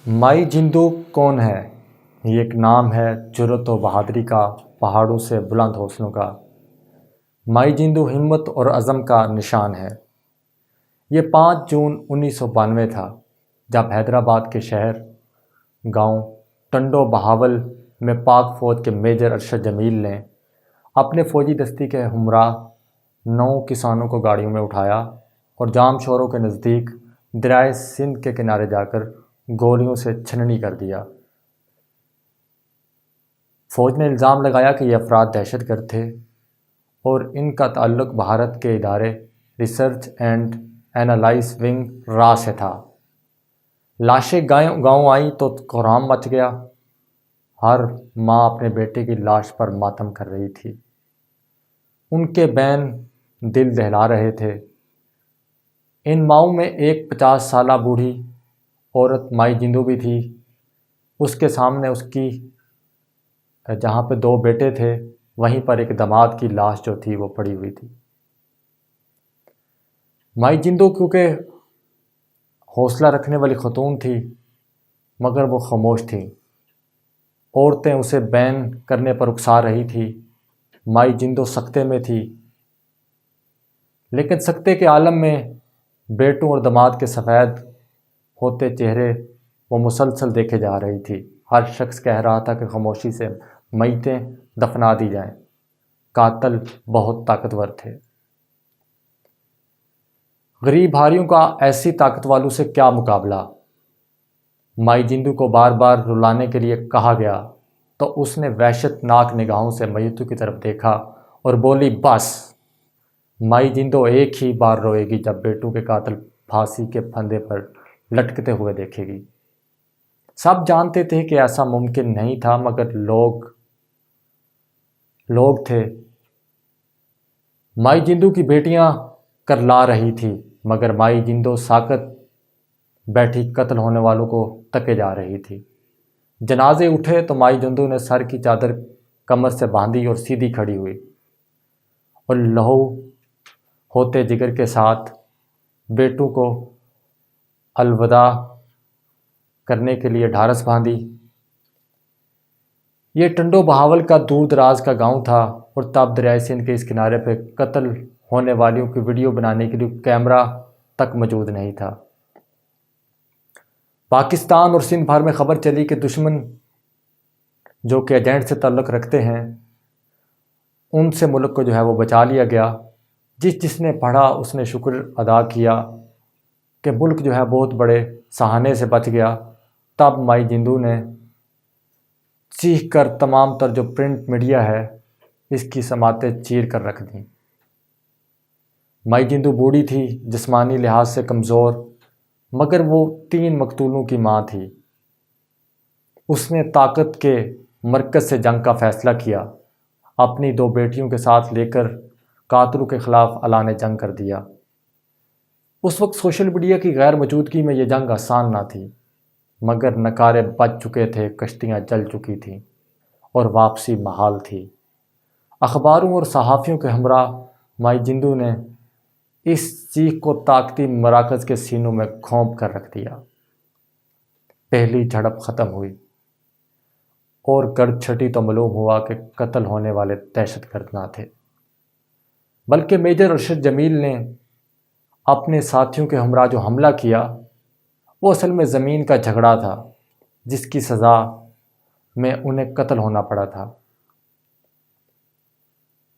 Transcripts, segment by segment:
مائی جندو کون ہے؟ یہ ایک نام ہے جرأت و بہادری کا، پہاڑوں سے بلند حوصلوں کا۔ مائی جندو ہمت اور عزم کا نشان ہے۔ یہ 5 جون 1992 تھا جب حیدرآباد کے شہر گاؤں ٹنڈو بہاول میں پاک فوج کے میجر ارشد جمیل نے اپنے فوجی دستے کے ہمراہ 9 کسانوں کو گاڑیوں میں اٹھایا اور جام شوروں کے نزدیک دریائے سندھ کے کنارے جا کر گولیوں سے چھننی کر دیا۔ فوج نے الزام لگایا کہ یہ افراد دہشت گرد تھے اور ان کا تعلق بھارت کے ادارے ریسرچ اینڈ اینالائز ونگ را سے تھا۔ لاشیں گاؤں آئیں تو کوہرام مچ گیا۔ ہر ماں اپنے بیٹے کی لاش پر ماتم کر رہی تھی۔ ان کے بین دل دہلا رہے تھے۔ ان ماؤں میں ایک 50 سالہ بوڑھی عورت مائی جندو بھی تھی۔ اس کے سامنے اس کی جہاں پہ 2 بیٹے تھے وہیں پر ایک داماد کی لاش جو تھی وہ پڑی ہوئی تھی۔ مائی جندو کیونکہ حوصلہ رکھنے والی خاتون تھی مگر وہ خاموش تھیں۔ عورتیں اسے بین کرنے پر اکسا رہی تھی۔ مائی جندو سکتے میں تھی، لیکن سکتے کے عالم میں بیٹوں اور داماد کے سفید ہوتے چہرے وہ مسلسل دیکھے جا رہی تھی۔ ہر شخص کہہ رہا تھا کہ خاموشی سے میتیں دفنا دی جائیں۔ قاتل بہت طاقتور تھے۔ غریب بھائیوں کا ایسی طاقت والوں سے کیا مقابلہ؟ مائی جندو کو بار بار رلانے کے لیے کہا گیا تو اس نے وحشت ناک نگاہوں سے میتوں کی طرف دیکھا اور بولی، بس۔ مائی جندو ایک ہی بار روئے گی جب بیٹوں کے قاتل پھانسی کے پھندے پر لٹکتے ہوئے دیکھے گی۔ سب جانتے تھے کہ ایسا ممکن نہیں تھا مگر لوگ تھے۔ مائی جندو کی بیٹیاں کرلا رہی تھی مگر مائی جندو ساکت بیٹھی قتل ہونے والوں کو تکے جا رہی تھی۔ جنازے اٹھے تو مائی جندو نے سر کی چادر کمر سے باندھی اور سیدھی کھڑی ہوئی اور لہو ہوتے جگر کے ساتھ بیٹوں کو الوداع کرنے کے لیے ڈھارس باندھی۔ یہ ٹنڈو بہاول کا دور دراز کا گاؤں تھا اور تب دریائے سندھ کے اس کنارے پہ قتل ہونے والیوں کی ویڈیو بنانے کے لیے کیمرہ تک موجود نہیں تھا۔ پاکستان اور سندھ بھر میں خبر چلی کہ دشمن جو کہ ایجنٹ سے تعلق رکھتے ہیں ان سے ملک کو وہ بچا لیا گیا۔ جس نے پڑھا اس نے شکر ادا کیا کہ ملک بہت بڑے سہانے سے بچ گیا۔ تب مائی جندو نے چیخ کر تمام تر جو پرنٹ میڈیا ہے اس کی سماعتیں چیر کر رکھ دیں۔ مائی جندو بوڑھی تھی، جسمانی لحاظ سے کمزور، مگر وہ 3 مقتولوں کی ماں تھی۔ اس نے طاقت کے مرکز سے جنگ کا فیصلہ کیا، اپنی 2 بیٹیوں کے ساتھ لے کر قاتلوں کے خلاف اعلان جنگ کر دیا۔ اس وقت سوشل میڈیا کی غیر موجودگی میں یہ جنگ آسان نہ تھی مگر نکارے بج چکے تھے، کشتیاں جل چکی تھیں اور واپسی محال تھی۔ اخباروں اور صحافیوں کے ہمراہ مائی جندو نے اس چیخ کو طاقتی مراکز کے سینوں میں گھونپ کر رکھ دیا۔ پہلی جھڑپ ختم ہوئی اور گرد چھٹی تو معلوم ہوا کہ قتل ہونے والے دہشت گرد نہ تھے بلکہ میجر ارشد جمیل نے اپنے ساتھیوں کے ہمراہ جو حملہ کیا وہ اصل میں زمین کا جھگڑا تھا جس کی سزا میں انہیں قتل ہونا پڑا تھا۔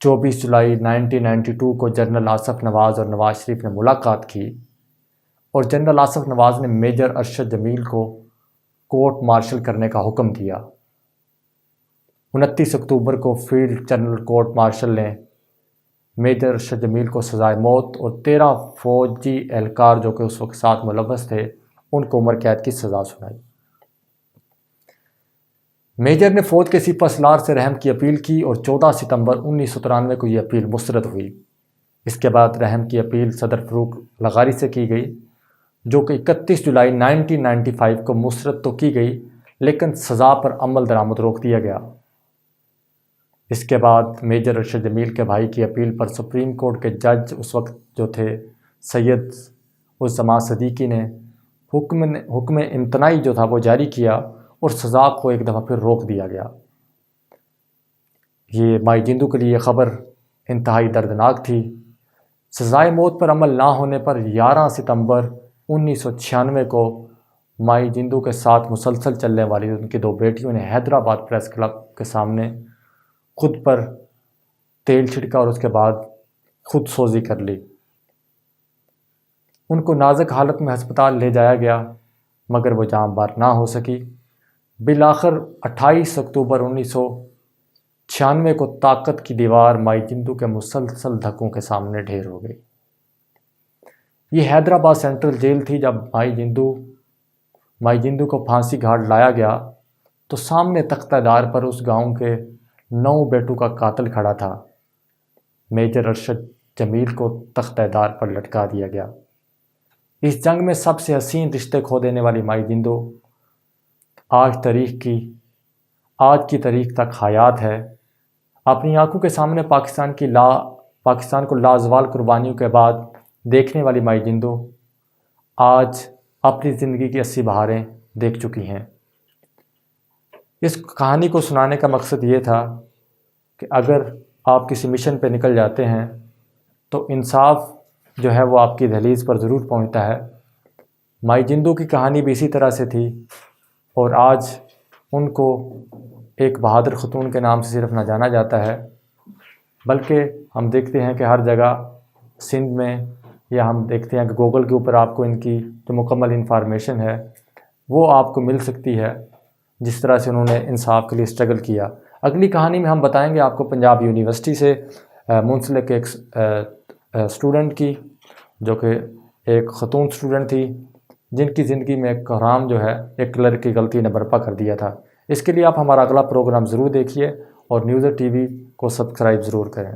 24 جولائی 1992 کو جنرل آصف نواز اور نواز شریف نے ملاقات کی اور جنرل آصف نواز نے میجر ارشد جمیل کو کورٹ مارشل کرنے کا حکم دیا۔ 29 اکتوبر کو فیلڈ جنرل کورٹ مارشل نے میجر ارشد جمیل کو سزائے موت اور 13 فوجی اہلکار جو کہ اس وقت ساتھ ملوث تھے ان کو عمر قید کی سزا سنائی۔ میجر نے فوج کے سپہ سالار سے رحم کی اپیل کی اور 14 ستمبر 1993 کو یہ اپیل مسترد ہوئی۔ اس کے بعد رحم کی اپیل صدر فاروق لغاری سے کی گئی جو کہ 31 جولائی 1995 کو مسترد تو کی گئی لیکن سزا پر عمل درآمد روک دیا گیا۔ اس کے بعد میجر ارشد جمیل کے بھائی کی اپیل پر سپریم کورٹ کے جج اس وقت جو تھے سید الزماں صدیقی نے حکم امتناعی جو تھا وہ جاری کیا اور سزا کو ایک دفعہ پھر روک دیا گیا۔ یہ مائی جندو کے لیے یہ خبر انتہائی دردناک تھی۔ سزائے موت پر عمل نہ ہونے پر 11 ستمبر 1996 کو مائی جندو کے ساتھ مسلسل چلنے والی ان کی 2 بیٹیوں نے حیدرآباد پریس کلب کے سامنے خود پر تیل چھڑکا اور اس کے بعد خود سوزی کر لی۔ ان کو نازک حالت میں ہسپتال لے جایا گیا مگر وہ جاں بار نہ ہو سکی۔ بالآخر 28 اکتوبر 1996 کو طاقت کی دیوار مائی جندو کے مسلسل دھکوں کے سامنے ڈھیر ہو گئی۔ یہ حیدرآباد سینٹرل جیل تھی۔ جب مائی جندو کو پھانسی گھاٹ لایا گیا تو سامنے تختہ دار پر اس گاؤں کے 9 بیٹوں کا قاتل کھڑا تھا۔ میجر ارشد جمیل کو تختہ دار پر لٹکا دیا گیا۔ اس جنگ میں سب سے حسین رشتے کھو دینے والی مائی جندو آج کی تاریخ تک حیات ہے۔ اپنی آنکھوں کے سامنے پاکستان کو لازوال قربانیوں کے بعد دیکھنے والی مائی جندو آج اپنی زندگی کی 80 بہاریں دیکھ چکی ہیں۔ اس کہانی کو سنانے کا مقصد یہ تھا کہ اگر آپ کسی مشن پہ نکل جاتے ہیں تو انصاف جو ہے وہ آپ کی دہلیز پر ضرور پہنچتا ہے۔ مائی جندو کی کہانی بھی اسی طرح سے تھی اور آج ان کو ایک بہادر خاتون کے نام سے صرف نہ جانا جاتا ہے بلکہ ہم دیکھتے ہیں کہ ہر جگہ سندھ میں یا ہم دیکھتے ہیں کہ گوگل کے اوپر آپ کو ان کی جو مکمل انفارمیشن ہے وہ آپ کو مل سکتی ہے، جس طرح سے انہوں نے انصاف کے لیے اسٹرگل کیا۔ اگلی کہانی میں ہم بتائیں گے آپ کو پنجاب یونیورسٹی سے منسلک ایک اسٹوڈنٹ کی، جو کہ ایک خاتون اسٹوڈنٹ تھی جن کی زندگی میں ایک کوہرام جو ہے ایک کلرک کی غلطی نے برپا کر دیا تھا۔ اس کے لیے آپ ہمارا اگلا پروگرام ضرور دیکھیے اور نیوزر ٹی وی کو سبسکرائب ضرور کریں۔